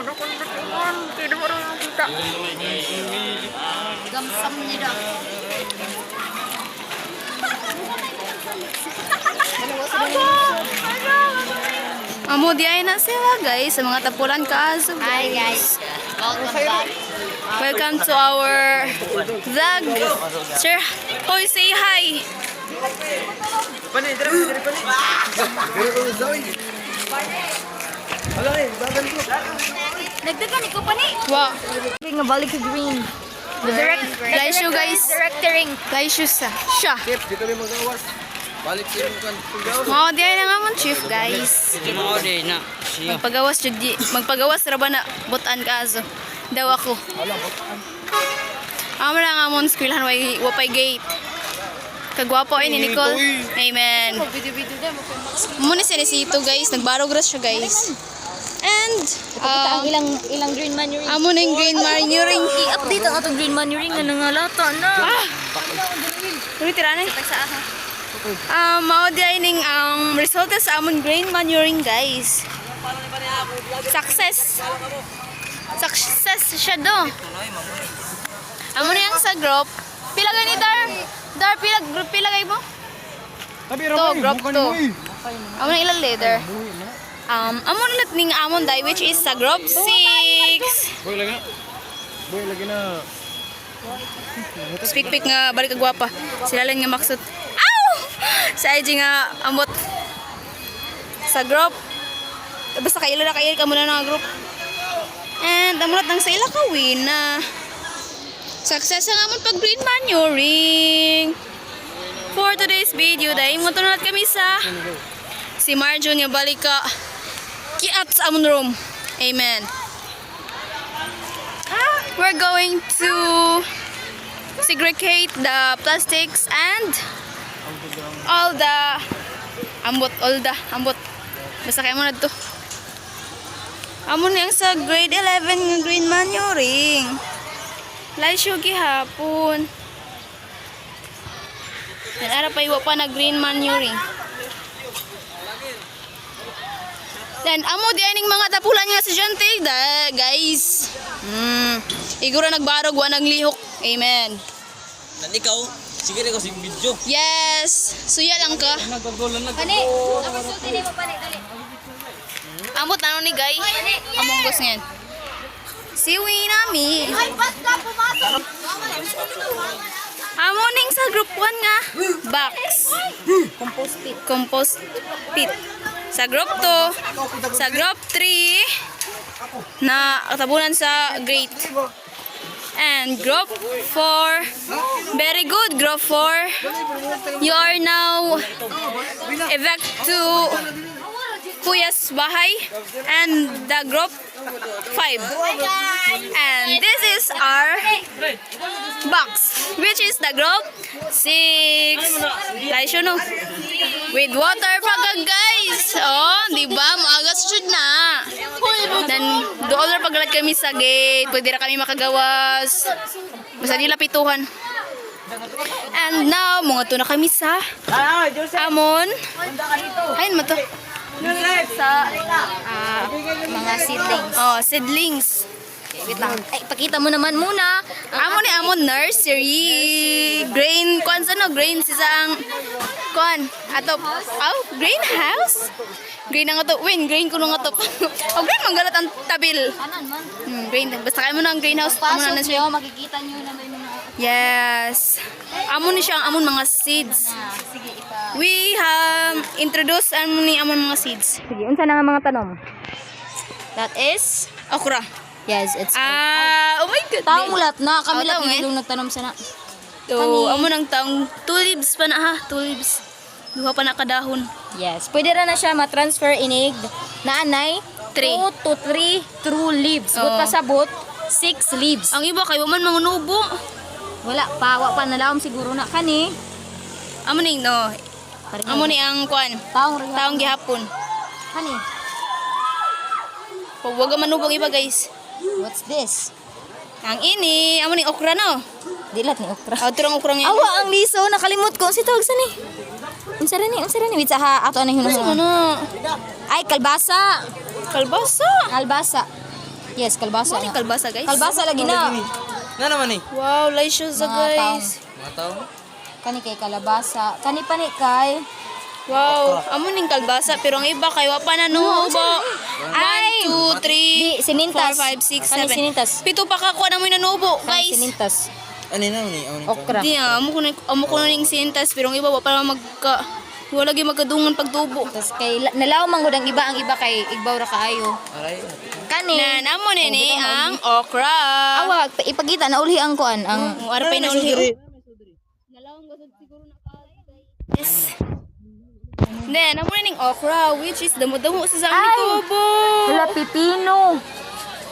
Tidak orang kita. Gamsam niya daw. Amo di ay na sila guys sa mga tapulan kaaso. Hi guys. Welcome back. Welcome to our vlog. Sir, hoy, say hi. Nagdagan ko pa ni. Wow. Nga balik sa green. Guys, you guys. Directoring. Guys, you sa. Siya. Dito rin magawas. Balik sa yung kan. Mao di ay na nga mon chief guys. Magpagawas ra ba na butan kaaso. Daw ako. Amo na nga mon eskwelahan wapay gate. Kagwapo ay ni Nicole. Amen. Video-video din mo Muna sinisito guys, nagbarogras siya guys. And ang ilang green manuring. amo na yung green manuring. I-update ang atong green manuring nga nangalata na. Ulit tira na. Sa aha. Mao di ay ning ang resulta sa amon green manuring guys. Success. Success siya do. Amo na yung sa group. Pila gani Dar pila gay mo? To, group to. Amo na ilang leader. Amon ulit ning amon dai which is sa group 6. Boy lagi. Boy lagi na. Speak nga balik ka gwapa. Sila lang nga maksud. Ow! Sa IG nga amot sa group. Basta kayo ka muna ng group. And amulat nang sa ila ka win na. Success ang amon pag green manuring. For today's video dahil mo tunod kami sa si Marjo nga balik ka kiat sa amon room. Amen. We're going to segregate the plastics and all the ambot. Basta kayo mo na to. Amon yang sa grade 11 nga green manuring. Laisyo gihapon. Yan ara pa iwa pa na green manuring. Then amo di aning mga tapulan nga si Jante guys. Iguro nagbarog wa naglihok. Amen. Nan ikaw, sige rin ko sa video. Yes. Suya lang ka. Nagbagolan na. Kani, napasulti ni mo pa ni dali. Amot na ni guys. Among gos ngayon. Siwi nami. Ay, ba't ka pumasok? Amo ning sa group 1 nga box. Compost pit. Sa group 2, sa group 3 na tabunan sa grade. And group 4, very good group 4. You are now evac to Kuya's bahay and the group 5. And this is our box, which is the group 6. Guys, you know, with water pagag guys. Oh, di ba? Maagas should na. Then, doon paglalat kami sa gate. Pwede na kami makagawas. Basta nila pituhan. And now, mga to na kami sa amon. Ayun mo to. Sa Mga seedlings. oh, seedlings. Wait lang. Ay, pakita mo naman muna. Amo ni amon nursery. Grain, kuan sa no? Grain sa ang kuan. Atop. Oh, greenhouse? Grain ang atop. Win, grain ko nung atop. Oh, grain manggalat ang tabil. Kanan man. Grain. Basta kayo mo na ang greenhouse. Amo na Pasok siya. nyo, makikita nyo na may mga... Yes. Amo ni siya ang amon mga seeds. Sige, ipa. We have introduced amon ni amon mga seeds. Sige, unsa na nga mga tanom? That is... Okra. Yes, it's... Oh my god. Taong mulat na. Kami taong lang yung nagtanom sa na. To, amo nang taong 2 leaves pa na ha. 2 leaves. Duha pa na kadahon. Yes. Pwede ra na siya ma-transfer inig na anay. 3. 2 to 3 true leaves. But Oo. pasabot, 6 leaves. Ang iba kay man mangunubo. Wala pa. Wa pa nalawom siguro na. Kani. Amo ning no. Amo ni ang kuan. Taong gihapon. Kani. Huwag manubong iba guys. What's this? Ang ini, amo ning okra no. Dilat ni okra. Turang okra nga. Awa ang liso. Nakalimot ko. Si tawag sa ni. Unsa ra ni? Wait sa ha. Ato na Ano hinuha. ano? Ay, kalbasa. Kalbasa. Kalbasa. Yes, kalbasa. Ano yung kalbasa, guys? Kalbasa lagi na. Na naman eh. Wow, laisyo sa Mga guys. Mga tao. Kani kay kalabasa. Kani pa ni kay. Wow, amo ning kalbasa pero ang iba kay wa pa nanubo. Ay! 1 2 Di, 3 sinintas. 4 5 6 Kani 7. sinintas. Pito pa ka kuha na mo nanubo, Kani guys. sinintas. Ano na ni? Okra. Di amo ko ning sintas pero ang iba wa pa magka wala lagi magkadungan pagtubo. Tapos kay nalaw man gud ang iba kay igbaw ra kaayo. Aray. Kani. Na namo nini ang okra. Awa, ipakita na uli ang kuan ang Ara pa inauli. Nalawang gasod siguro na yes. Then, namo ning okra which is damo-damo sa Ay! tubo. wala pipino.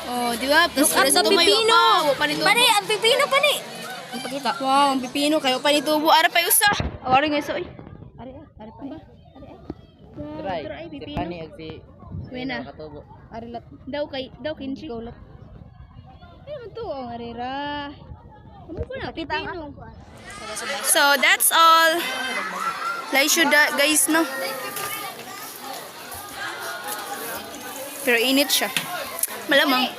Oh, di ba? Tapos Look at the pipino. Pani, Pani, ang pipino pani. Ipakita. wow, ang pipino kayo pa ni tubo. Ara pa usa. Awari nga so. Ari pa. Try. Try Si pipino. Pani ag si Wena. Katubo. Ari lat. Daw kinchi. Ikaw lat. Ano man to? Ang arira. Ano po na? Kita nga. Pipino. So, that's all. Like should guys, no? Pero init siya. Malamang.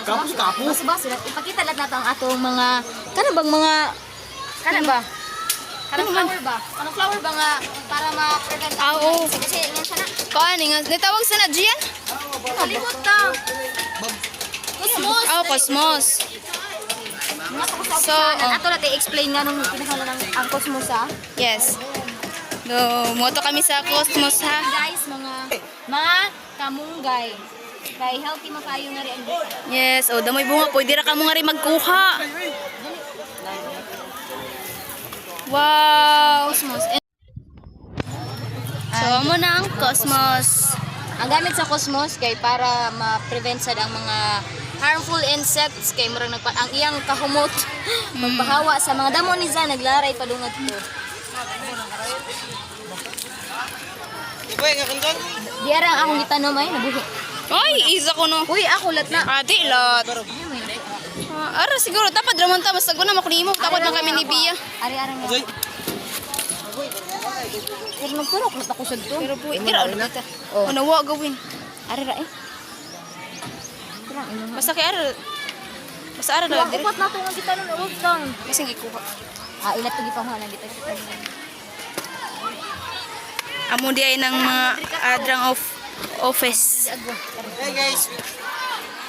Kapos. Bas lat. Ipakita lat nato ang atong mga kana bang mga kana ba? Kanang flower ba? Kanang flower ba nga para ma-prevent Ah, oo. kasi nga siya na. Kaani nga. Natawag sa na Gian? Kalimot ka. Cosmos. Oh, Cosmos. So, ato natin explain nga nung pinakalan ng ang Cosmos ha. yes. No, moto kami sa Cosmos ha. Guys, mga kamunggay. Kay healthy man kayo nga rin ang buka. Yes, oh, damoy bunga. Pwede ra ka mo nga rin magkuha. Wow! Cosmos. So, amo na ang Cosmos. Ang gamit sa Cosmos kay para ma-prevent sad ang mga harmful insects kay murag ang iyang kahumot magpahawa sa mga damo ni Zan naglaray padungad ko. Iboy nga kanton. Di ara ang akong gitanom ay nabuhi. Ay, isa ko no. Uy, ako lat na. Adi, lot. Ara, siguro, tapad raman ta. Mas na makunimo. Takot na kami ni Bia. Ari-ari nga. Azoy. Pero nagturok lat ako sad to. Pero po, tira ulit kita. Oh. O, nawa gawin. Ari ra eh. Kurang ino. Basta kay Ara. Basta Ara Wala daw. upat na to nga gitanom na wag kang. Kasi ikuha. Ilat to gipahuan na kita. Amo di ay ng mga adrang of office. Hey guys.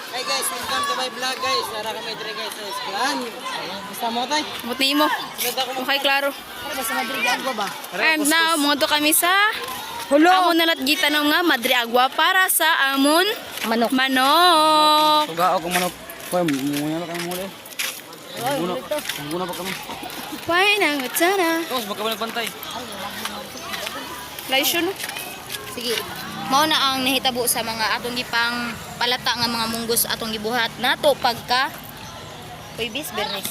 Hey guys, welcome to my vlog guys. Nara kami dire guys sa eskwelahan. Basta mo tay. Mut nimo. Okay, klaro. Para ba sa Madrid agwa ba? And now, moto kami sa Amo nalat gitanong nga Madre Agua para sa amon Manok. manok. Tuga ako manok. Hoy, muna kami muli. Muna pa kami. Pay nang matsara. Tapos baka ba nagbantay? Laisyo no? Sige. Mao na ang nahitabo sa mga atong gipang palata nga mga munggos atong gibuhat nato pagka Huwebes, Bernes.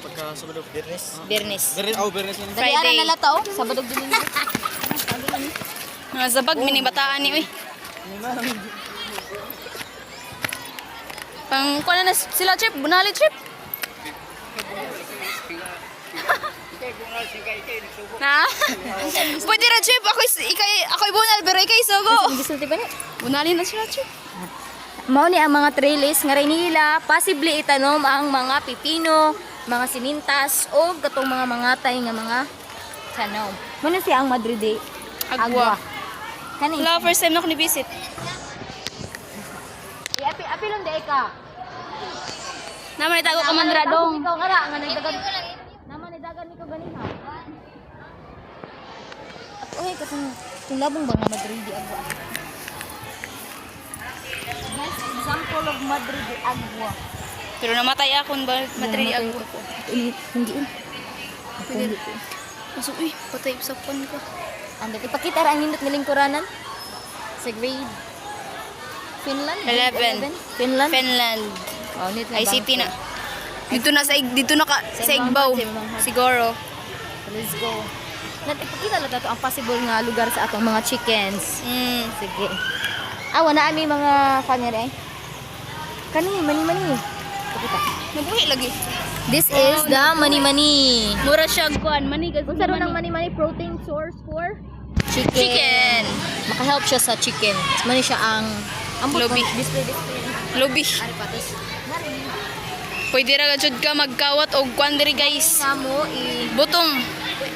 Pagka Sabado, Bernes. Bernes. Bernes yun. Dali ara na lata oh, Sabado din. Mga zabag mini bataan ni uy. Pang kuha na sila chip, bunali chip. Na? Pwede ra chip, ako'y bunal pero ikay sugo. Gusto ti ba ni? Bunali na sila chip. Mao ni ang mga trellis nga rin nila posible itanom ang mga pipino, mga sinintas o katong mga mangatay nga mga tanom. Mano siya ang Madrid Agwa. Kani. Wala, first time na ako ni-visit. Api lang di ka. Naman itago ka man radong. Ikaw nga ra nga nagdagan. Naman nidagan niko ganiha. At oy katong labong ba nga Madrid agwa. Guys, example of Madrid agwa. Pero namatay ako ba matri agwa. Hindi Pwede. Masuk, uy, patay sa pan ko. Ando ipakita ra ang nindot nga lingkuranan sa grade Finland 11. Finland Finland. oh nito ICT na. Dito na sa Igbaw. Siguro. let's go ipakita lang nato ang possible nga lugar sa atong mga chickens sige wala ami mga kanya eh kani mani pakita Nabuhi lagi. this is the mani Mura siya kuan manigas. unsa ro nang mani protein source for chicken Chicken. maka-help siya sa chicken mani siya ang Ambot Lobby. mo, display. Lobby. Ari patos. Nari. Pwede ra jud ka magkawat og kwan diri guys. Samo Butong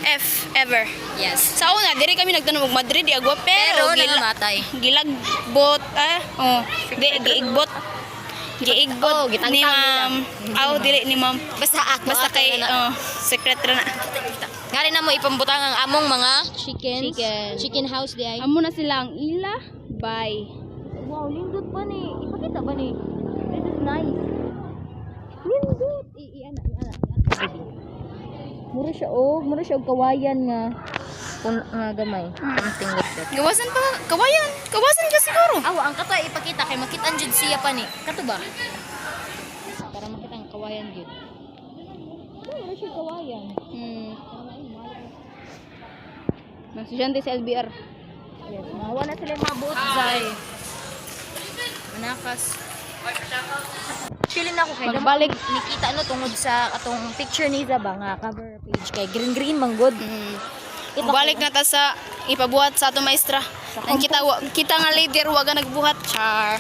F ever. Yes. Sa una diri kami nagtanong og Madrid di agwa Pero pero nangamatay. gilagbot giigbot Oh, gitangtang ni nila. ma'am. Aw dili ni ma'am. Basta ako. Basta kay secret ra na. Ngari na mo ipambutang ang among mga chickens. Chicken house di ay. Amo na sila ang ila. Bye. Wow, lindot pa ni. Ipakita ba ni? This is nice. Lindot. Ana. Mura siya og kawayan nga. Nga gamay. Something like that. Gawasan pa kawayan. Kawasan ka siguro. Awa, ang kato ipakita kay makitaan jud siya pa ni. Kato ba? Para makita ang kawayan jud. Mura siya kawayan. Nagsusyante sa LBR. Yes, mahawa na sila yung mga buot zay. Manakas. Chilling ako kay Magbalik. Nikita ano tungod sa atong picture ni Zaba nga cover page kay green man good. Balik na ta sa ipabuhat sa ato maestra. Ang kita nga leader waga nagbuhat char.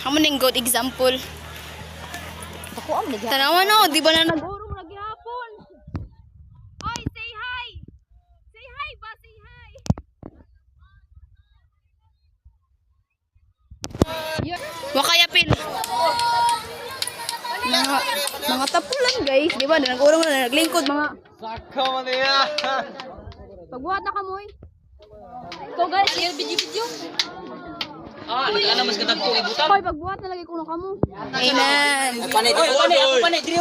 Amo ning good example. Ako am nagha. Tanawa no, di ba na nag-urong naghihapon? Hoy, say hi. Say hi ba, say hi. Wakayapil. Mga tapulan guys, di ba? Nag-urong na naglingkod mga. Sako mo niya. Pagbuhat na kamoy. So guys, video. Ano mas katag ko ibutan? Hoy, pagbuhat na lagi ko na kamo. Amen. Panay, diri.